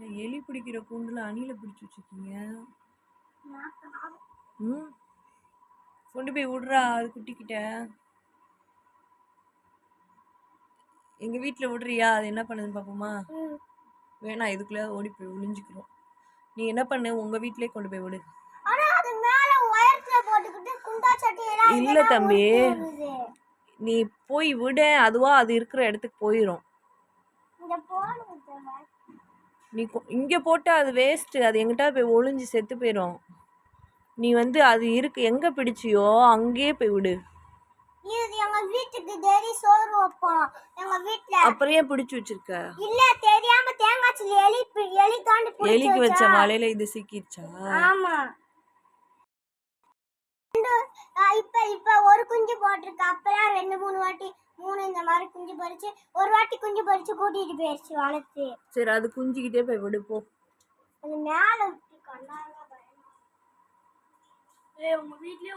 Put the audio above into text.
இந்த எலி பிடிக்கிற கூண்டுல அணில பிடிச்சி வச்சிருக்கீங்க. கொண்டு போய் விடுறா அது குட்டிக்கிட்ட. எங்க வீட்டுல விடுறியா? அது என்ன பண்ணுதுன்னு பாப்போமா? வேணா இதுக்குள்ள ஓடி போய் ஒளிஞ்சுக்கிறோம். நீ என்ன பண்ணு, உங்க வீட்லயே கொண்டு போய் விடு. இல்ல தம்பி, நீ போய் விட, அதுவா அது இருக்கிற இடத்துக்கு போயிரும். நீ இங்க போட்டா அது வேஸ்ட். அது எங்கிட்ட போய் ஒளிஞ்சு செத்து போயிரும். நீ அது இருக்கு எங்க பிடிச்சியோ அங்கேயே போய் விடு. எங்க வீட்டுக்கு டெய்லி சோறு வைப்போம் எங்க வீட்ல. அப்புறம் ஏன் பிடிச்சு வச்சிருக்க? இல்ல தெரியாம தேங்காய் சில்லி எலி காண்டி பிடிச்சு எலிக்கு வச்ச வலையில இது சிக்கிடுச்சா? ஆமா. இப்ப ஒரு குஞ்சு போட்டிருக்கு. அப்பலாம் 2-3 வாட்டி 3 இந்த மாதிரி குஞ்சு பறிச்சு ஒரு வாட்டி குஞ்சு பறிச்சு கூட்டிட்டு போயிருச்சு வளர்த்து. சரி அது குஞ்சுக்கிட்டே போய் விடு போ. அது மேல கண்ணால பயமா. உங்க வீட்லயே